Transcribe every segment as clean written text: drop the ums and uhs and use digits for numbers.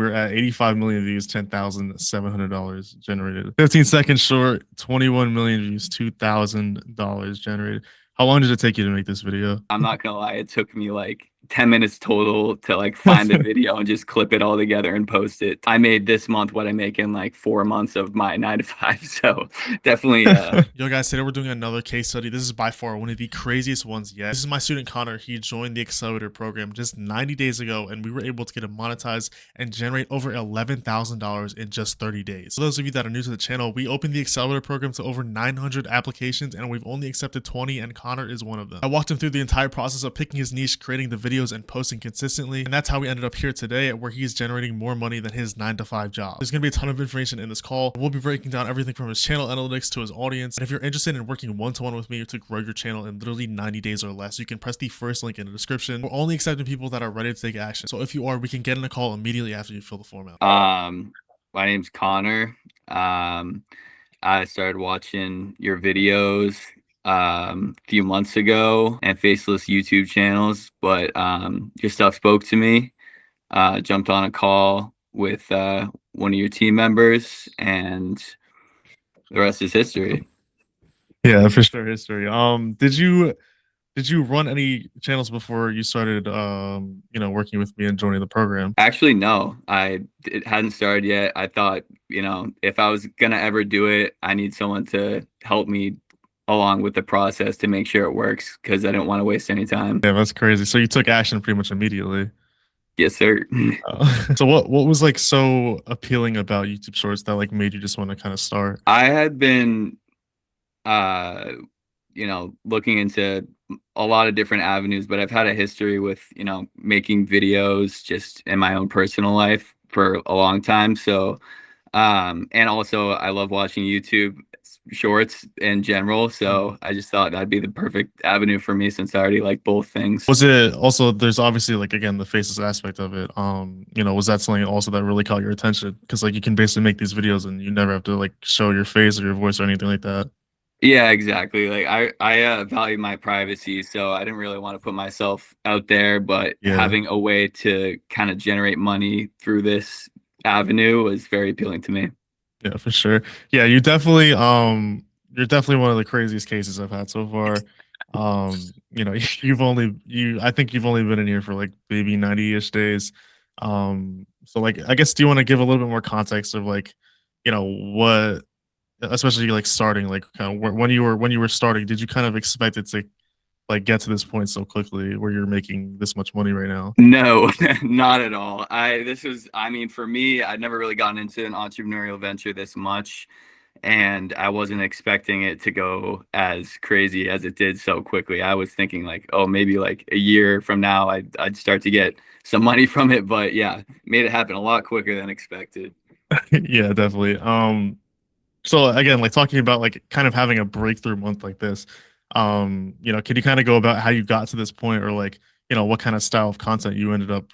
we're at 85 million views, $10,700 generated. 15 seconds short, 21 million views, $2,000 generated. How long did it take you to make this video? I'm not gonna lie, it took me like 10 minutes total to like find the video and just clip it all together and post it. I made this month what I make in like 4 months of my 9 to 5. So definitely Yo guys, today we're doing another case study. This is by far one of the craziest ones yet. This is my student Connor. He joined the Accelerator program just 90 days ago, and we were able to get him monetized and generate over $11,000 in just 30 days. For those of you that are new to the channel, we opened the Accelerator program to over 900 applications, and we've only accepted 20, and Connor is one of them. I walked him through the entire process of picking his niche, creating the videos, and posting consistently, and that's how we ended up here today, where he's generating more money than his 9-to-5 job. There's gonna be a ton of information in this call. We'll be breaking down everything from his channel analytics to his audience. And if you're interested in working one-to-one with me to grow your channel in literally 90 days or less, you can press the first link in the description. We're only accepting people that are ready to take action. So if you are, we can get in a call immediately after you fill the form out. My name's Connor. I started watching your videos a few months ago and faceless YouTube channels, but your stuff spoke to me. Jumped on a call with one of your team members, and the rest is history. Yeah, for sure, history. Did you run any channels before you started working with me and joining the program? Actually, no, it hadn't started yet. I thought, if I was gonna ever do it, I need someone to help me along with the process to make sure it works, because I didn't want to waste any time. Yeah, that's crazy. So you took action pretty much immediately. Yes, sir. So what was like so appealing about YouTube Shorts that like made you just want to kind of start? I had been looking into a lot of different avenues, but I've had a history with, making videos just in my own personal life for a long time. So, and also I love watching YouTube Shorts in general. So I just thought that'd be the perfect avenue for me, since I already like both things. Was it also, there's obviously like, again, the faces aspect of it. Was that something also that really caught your attention? Because like you can basically make these videos and you never have to like show your face or your voice or anything like that. Yeah, exactly. Like I value my privacy, so I didn't really want to put myself out there, but having a way to kind of generate money through this avenue was very appealing to me. Yeah, for sure. Yeah, you're definitely one of the craziest cases I've had so far. I think you've only been in here for like maybe 90-ish days. So like I guess, do you want to give a little bit more context of like, what, especially like starting, like kind of when you were starting, did you kind of expect it to like get to this point so quickly where you're making this much money right now? No, not at all. For me, I'd never really gotten into an entrepreneurial venture this much, and I wasn't expecting it to go as crazy as it did so quickly. I was thinking like, oh, maybe like a year from now I'd start to get some money from it, but yeah, made it happen a lot quicker than expected. Yeah, definitely. So again, like talking about like kind of having a breakthrough month like this, can you kind of go about how you got to this point, or like, what kind of style of content you ended up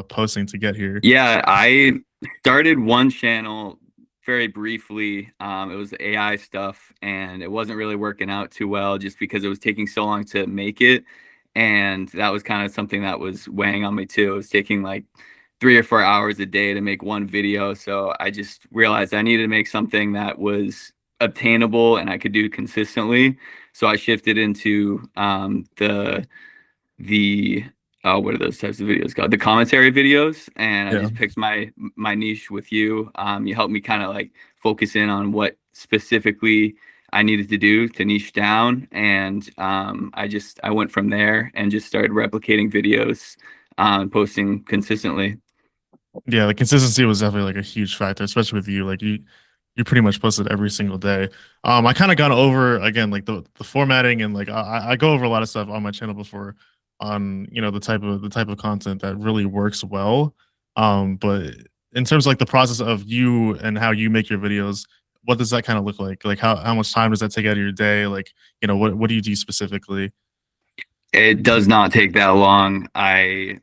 posting to get here? Yeah, I started one channel very briefly. It was AI stuff, and it wasn't really working out too well just because it was taking so long to make it. And that was kind of something that was weighing on me too. It was taking like 3 or 4 hours a day to make one video. So I just realized I needed to make something that was obtainable and I could do consistently. So I shifted into the what are those types of videos called? The commentary videos. And I just picked my niche with you. You helped me kind of like focus in on what specifically I needed to do to niche down. And I went from there and just started replicating videos, posting consistently. Yeah, the consistency was definitely like a huge factor, especially with you. Like you pretty much posted every single day. I kind of gone over again like the formatting, and like I go over a lot of stuff on my channel before on the type of content that really works well. But in terms of like the process of you and how you make your videos, what does that kind of look like? Like how much time does that take out of your day? Like, what do you do specifically? It does not take that long. I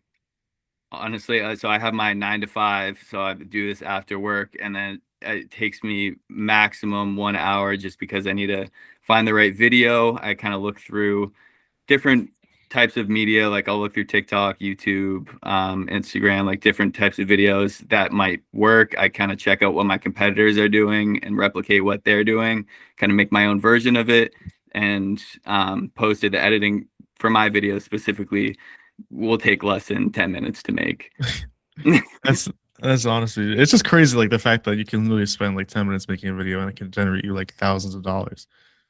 honestly, so I have my 9 to 5, so I do this after work, and then it takes me maximum 1 hour just because I need to find the right video. I kind of look through different types of media. Like I'll look through TikTok, YouTube, Instagram, like different types of videos that might work. I kind of check out what my competitors are doing and replicate what they're doing, kind of make my own version of it, and posted the editing for my videos specifically will take less than 10 minutes to make. That's that's honestly, it's just crazy, like the fact that you can literally spend like 10 minutes making a video and it can generate you like thousands of dollars.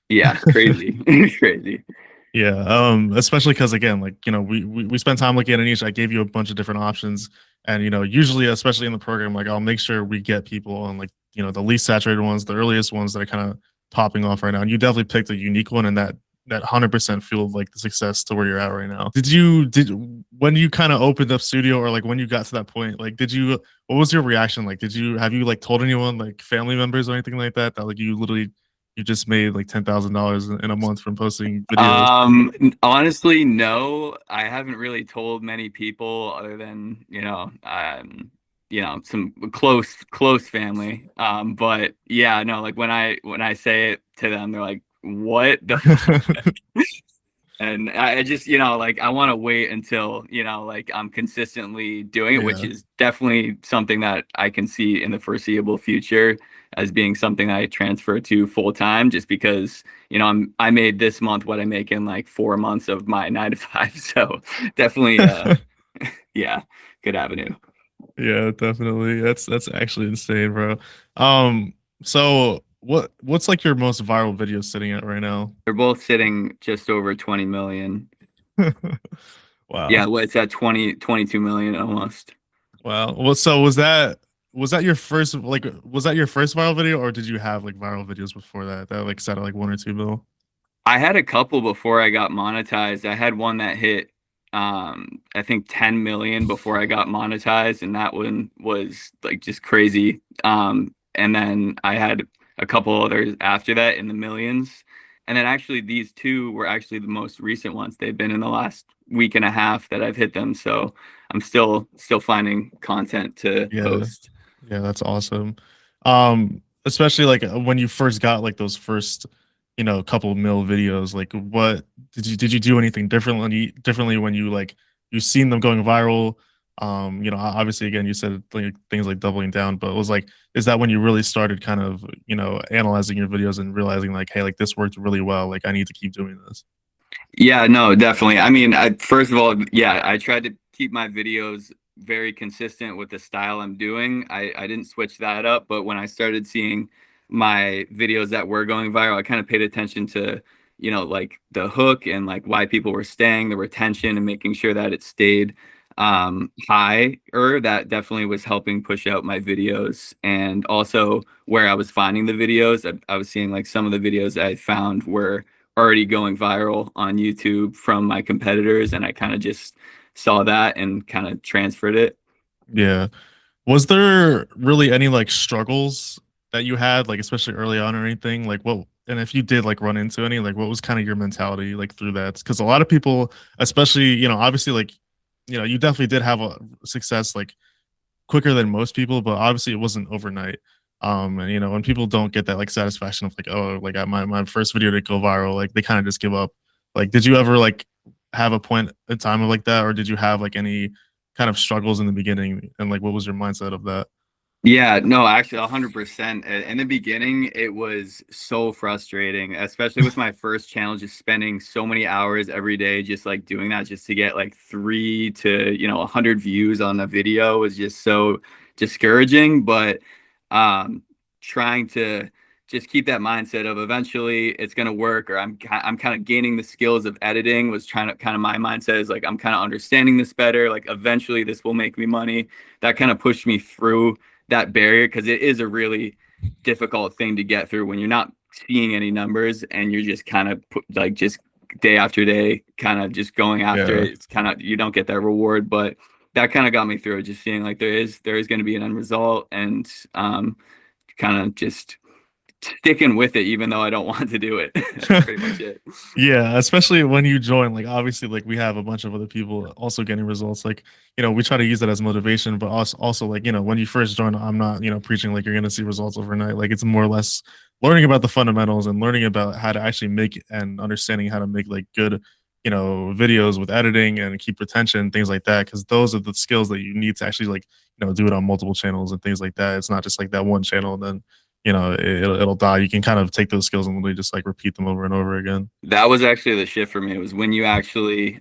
Yeah, crazy. Crazy. Yeah, especially because again, like we spent time looking at each. I gave you a bunch of different options, and usually, especially in the program, like I'll make sure we get people on like the least saturated ones, the earliest ones that are kind of popping off right now. And you definitely picked a unique one, and that 100% fueled like the success to where you're at right now. Did when you kind of opened up studio, or like when you got to that point, like what was your reaction like? Have you like told anyone, like family members or anything like that, that like you just made like $10,000 in a month from posting videos? Honestly, no. I haven't really told many people other than, some close family. But yeah, no, like when I say it to them, they're like, what the and I just, like I want to wait until, like I'm consistently doing it, which Yeah. is definitely something that I can see in the foreseeable future as being something I transfer to full time, just because, I made this month what I make in like 4 months of my 9 to 5. So definitely, yeah, good avenue. Yeah, definitely. That's actually insane, bro. So what's like your most viral video sitting at right now? They're both sitting just over 20 million. Wow. Yeah, well, it's at 22 million almost. Wow. Well, so was that your first, like was that your first viral video, or did you have like viral videos before that like set at like 1 or 2 mil? I had a couple before I got monetized. I had one that hit I think 10 million before I got monetized, and that one was like just crazy. And then I had a couple others after that in the millions. And then actually these two were actually the most recent ones. They've been in the last week and a half that I've hit them. So I'm still finding content to Yeah. post. Yeah, that's awesome. Especially like when you first got like those first, couple mil videos, like what did you do anything differently when you seen them going viral? Obviously again you said like, things like doubling down, but it was like, is that when you really started kind of, analyzing your videos and realizing like, hey, like this worked really well, like I need to keep doing this? Yeah, no, definitely. I mean, first of all, yeah, I tried to keep my videos very consistent with the style I'm doing. I didn't switch that up, but when I started seeing my videos that were going viral, I kind of paid attention to, like the hook and like why people were staying, the retention, and making sure that it stayed higher. That definitely was helping push out my videos. And also where I was finding the videos, I was seeing like some of the videos I found were already going viral on YouTube from my competitors, and I kind of just saw that and kind of transferred it. Yeah. Was there really any like struggles that you had, like especially early on or anything? Like what, and if you did like run into any, like what was kind of your mentality like through that? Because a lot of people, especially, obviously like, you definitely did have a success like quicker than most people, but obviously it wasn't overnight. And when people don't get that like satisfaction of like, oh, like my first video to go viral, like they kind of just give up. Like, did you ever like have a point in time of like that, or did you have like any kind of struggles in the beginning, and like what was your mindset of that? Yeah, no, actually 100%. In the beginning, it was so frustrating, especially with my first channel, just spending so many hours every day, just like doing that just to get like 100 views on a video was just so discouraging. But um, trying to just keep that mindset of eventually it's going to work, or I'm kind of gaining the skills of editing was trying to kind of my mindset is like, I'm kind of understanding this better. Like eventually this will make me money. That kind of pushed me through that barrier, because it is a really difficult thing to get through when you're not seeing any numbers and you're just kind of like just day after day kind of just going after Yeah. it. It's kind of, you don't get that reward, but that kind of got me through it, just seeing like there is going to be an end result, and kind of just sticking with it even though I don't want to do it. That's pretty much it. Yeah, especially when you join, like obviously like we have a bunch of other people also getting results. Like, we try to use that as motivation, but also like, when you first join, I'm not, preaching like you're gonna see results overnight. Like it's more or less learning about the fundamentals and learning about how to actually make and understanding how to make like good videos with editing and keep retention, things like that, because those are the skills that you need to actually like do it on multiple channels and things like that. It's not just like that one channel and then it'll die. You can kind of take those skills and literally just like repeat them over and over again. That was actually the shift for me. It was when you actually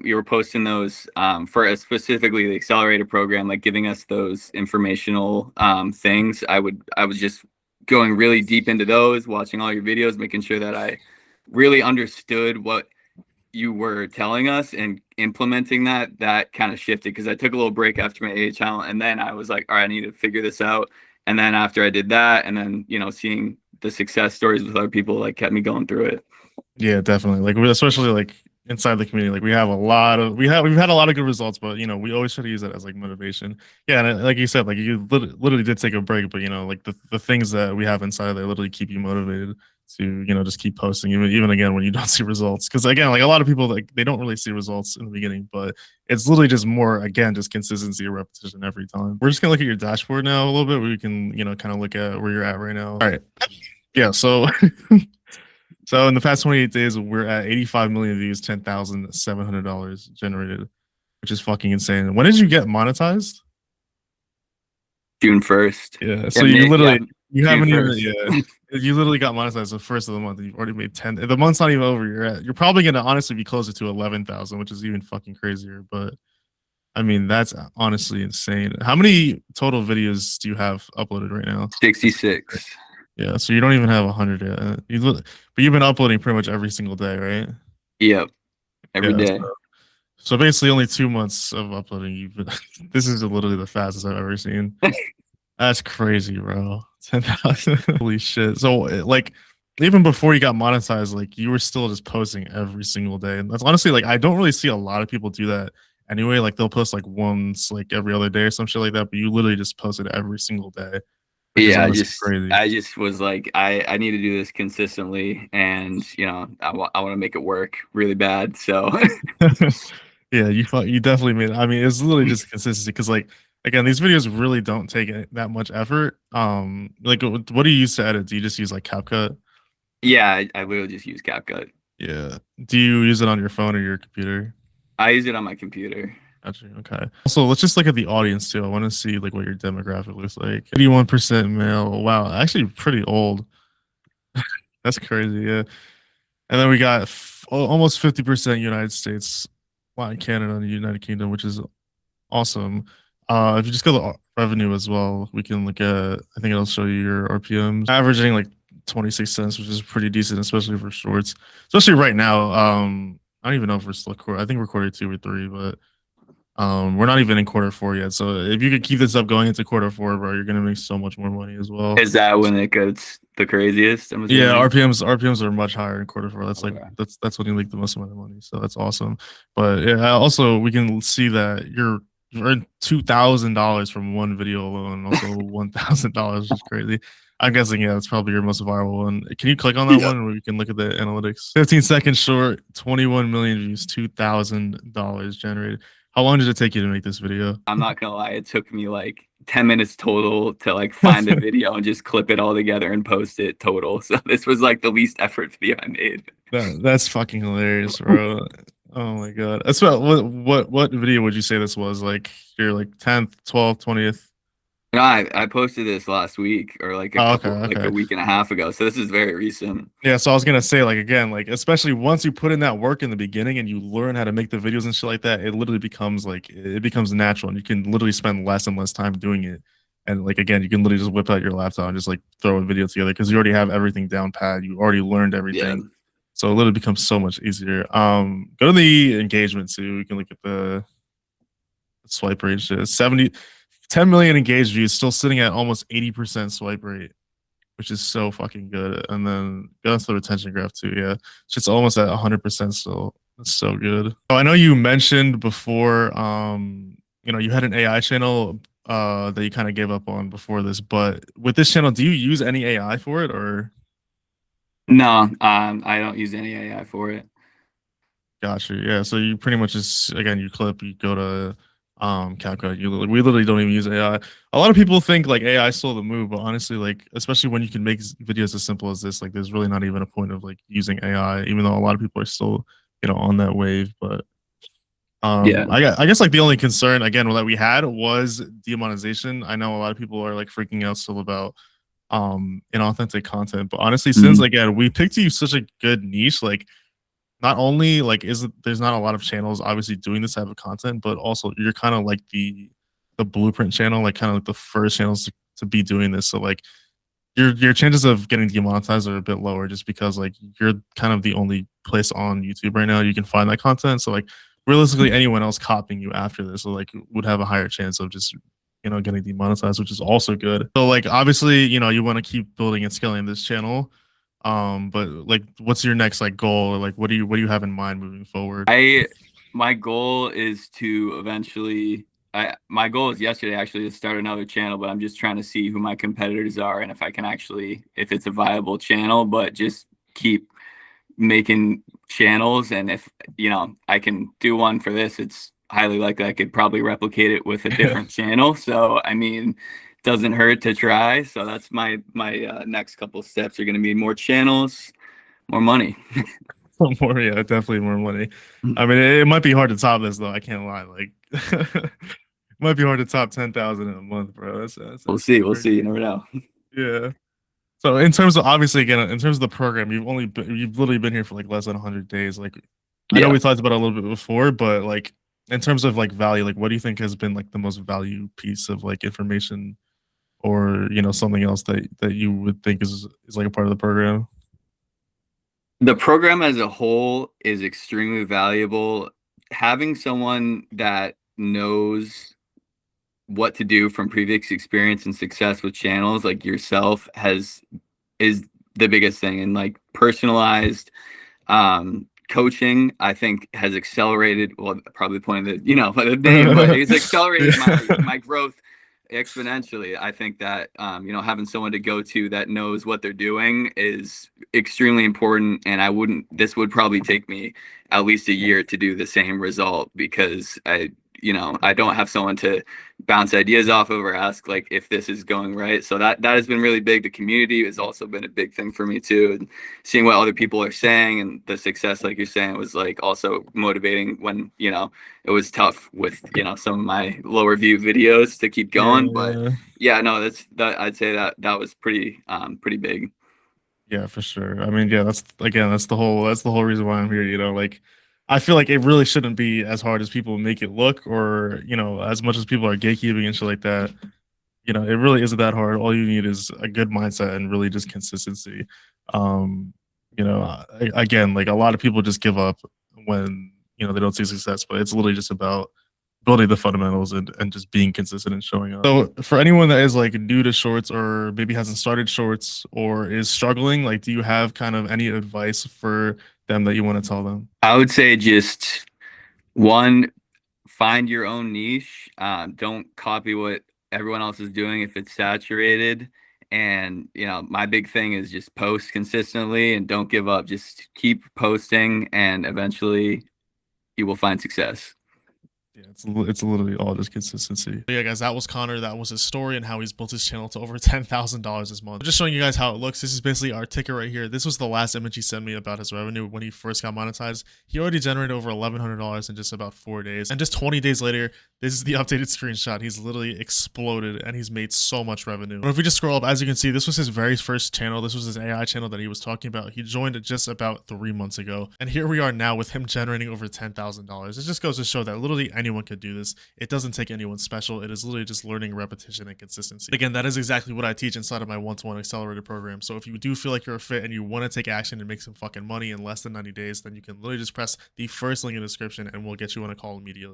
you were posting those for specifically the accelerator program, like giving us those informational things. I was just going really deep into those, watching all your videos, making sure that I really understood what you were telling us and implementing that kind of shifted, because I took a little break after my AHL, and then I was like, all right, I need to figure this out. And then after I did that, and then seeing the success stories with other people, like, kept me going through it. Yeah, definitely. Like especially like inside the community, like we've had a lot of good results, but we always try to use that as like motivation. Yeah, and like you said, like you literally did take a break, but like the things that we have inside there literally keep you motivated to just keep posting, even again when you don't see results. Because again, like a lot of people, like they don't really see results in the beginning, but it's literally just more, again, just consistency or repetition every time. We're just gonna look at your dashboard now a little bit. We can kind of look at where you're at right now. All right. Yeah. So so in the past 28 days, we're at 85 million views, $10,700 generated, which is fucking insane. When did you get monetized? June 1st. Yeah. So you literally you haven't even 1st. you literally got monetized the first of the month, and you've already made 10. The month's not even over. You're probably gonna honestly be closer to 11,000, which is even fucking crazier. But I mean, that's honestly insane. How many total videos do you have uploaded right now? 66. Yeah, so you don't even have 100 yet. But you've been uploading pretty much every single day, right? Yep, every day. So basically, only 2 months of uploading. You've been. This is literally the fastest I've ever seen. That's crazy, bro. 10,000. Holy shit. So like, even before you got monetized, like you were still just posting every single day, and that's honestly like I don't really see a lot of people do that anyway. Like they'll post like once like every other day or some shit like that, but you literally just posted every single day. Yeah, I just was like, I need to do this consistently, and I want to make it work really bad. So yeah, you definitely made it. I mean, it's literally just consistency, because like again, these videos really don't take that much effort. Like what do you use to edit? Do you just use like CapCut? Yeah, I literally just use CapCut. Yeah. Do you use it on your phone or your computer? I use it on my computer. Gotcha. Okay. Also, let's just look at the audience too. I want to see like what your demographic looks like. 81% male. Wow, actually pretty old. That's crazy. Yeah. And then we got almost 50% United States, Latin Canada, and the United Kingdom, which is awesome. If you just go to revenue as well, we can look at. I think it'll show you your RPMs, averaging like 26 cents, which is pretty decent, especially for shorts. Especially right now. I don't even know if we're still I think we're quarter 2 or 3, but we're not even in quarter 4 yet. So if you could keep this up going into quarter 4, bro, you're gonna make so much more money as well. Is that when it gets the craziest? Yeah, RPMs are much higher in quarter 4. That's okay. Like that's when you make the most amount of money. So that's awesome. But yeah, also we can see that you're earned $2,000 from one video alone, also $1,000, which is crazy. I'm guessing, yeah, that's probably your most viral one. Can you click on that one where we can look at the analytics? 15 seconds short, 21 million views, $2,000 generated. How long did it take you to make this video? I'm not gonna lie, it took me like 10 minutes total to like find the video and just clip it all together and post it total. So this was like the least effort video I made. That's fucking hilarious, bro. Oh my god. That's what video would you say this was? Like your like 10th, 12th, 20th? No, I posted this last week, or like like a week and a half ago. So this is very recent. Yeah, so I was gonna say, like, again, like especially once you put in that work in the beginning and you learn how to make the videos and shit like that, it literally becomes like it becomes natural, and you can literally spend less and less time doing it. And like again, you can literally just whip out your laptop and just like throw a video together because you already have everything down pat. You already learned everything. Yeah. So it literally becomes so much easier. Go to the engagement too. We can look at the swipe rate. 10 million engaged views, still sitting at almost 80% swipe rate, which is so fucking good. And then go to the retention graph too. Yeah, it's just almost at 100% still. It's so good. Oh, I know you mentioned before, you had an AI channel that you kind of gave up on before this, but with this channel, do you use any AI for it or? No, I don't use any AI for it. Gotcha. Yeah, so you pretty much just, again, you go to CapCut. We literally don't even use AI. A lot of people think like AI is still the move, but honestly, like especially when you can make videos as simple as this, like there's really not even a point of like using AI, even though a lot of people are still on that wave. But Yeah. I guess like the only concern again that we had was demonetization. I know a lot of people are like freaking out still about inauthentic content, but honestly, since Mhm. again we picked you such a good niche, like not only like is there's not a lot of channels obviously doing this type of content, but also you're kind of like the blueprint channel, like kind of like the first channels to be doing this. So like your chances of getting demonetized are a bit lower just because like you're kind of the only place on YouTube right now you can find that content. So like realistically anyone else copying you after this so like would have a higher chance of just getting demonetized, which is also good. So like obviously, you want to keep building and scaling this channel. But like what's your next like goal? Or, like what do you have in mind moving forward? My goal is to eventually my goal is yesterday actually to start another channel, but I'm just trying to see who my competitors are and if I can actually if it's a viable channel, but just keep making channels. And if I can do one for this, it's highly likely I could probably replicate it with a Yeah. different channel. So I mean, doesn't hurt to try. So that's my next couple steps are going to be more channels, more money. More, yeah, definitely more money. I mean, it might be hard to top this though. I can't lie. Like, it might be hard to top 10,000 in a month, bro. We'll That's see. We'll see. You crazy. never know. Yeah. So in terms of obviously again in terms of the program, you've literally been here for like less than 100 days. Like, I know Yeah. we talked about it a little bit before, but like in terms of like value, like what do you think has been like the most value piece of like information or something else that you would think is like a part of the program? The program as a whole is extremely valuable. Having someone that knows what to do from previous experience and success with channels like yourself has is the biggest thing. And like personalized coaching, I think has accelerated, well, probably pointing the the name, but it's accelerated my growth exponentially. I think that having someone to go to that knows what they're doing is extremely important. And this would probably take me at least a year to do the same result because I don't have someone to bounce ideas off of or ask like if this is going right. So that has been really big. The community has also been a big thing for me too. And seeing what other people are saying and the success, like you're saying, was like also motivating when, it was tough with, some of my lower view videos to keep Yeah, going. But yeah. yeah, no, I'd say that was pretty big. Yeah, for sure. I mean, yeah, that's the whole reason why I'm here, like I feel like it really shouldn't be as hard as people make it look or, as much as people are gatekeeping and shit like that. It really isn't that hard. All you need is a good mindset and really just consistency. Again, like a lot of people just give up when, they don't see success, but it's literally just about building the fundamentals and just being consistent and showing up. So for anyone that is like new to shorts or maybe hasn't started shorts or is struggling, like do you have kind of any advice for them that you want to tell them? I would say just one, find your own niche. Don't copy what everyone else is doing if it's saturated. And my big thing is just post consistently and don't give up. Just keep posting, and eventually you will find success. Yeah, it's literally all just consistency. But yeah, guys, that was Connor. That was his story and how he's built his channel to over $10,000 this month. Just showing you guys how it looks. This is basically our ticker right here. This was the last image he sent me about his revenue when he first got monetized. He already generated over $1,100 in just about 4 days. And just 20 days later, this is the updated screenshot. He's literally exploded and he's made so much revenue. But if we just scroll up, as you can see, this was his very first channel. This was his AI channel that he was talking about. He joined it just about 3 months ago. And here we are now with him generating over $10,000. It just goes to show that literally anyone could do this. It doesn't take anyone special. It is literally just learning, repetition, and consistency. Again, that is exactly what I teach inside of my one-to-one accelerated program. So if you do feel like you're a fit and you want to take action and make some fucking money in less than 90 days, then you can literally just press the first link in the description and we'll get you on a call immediately.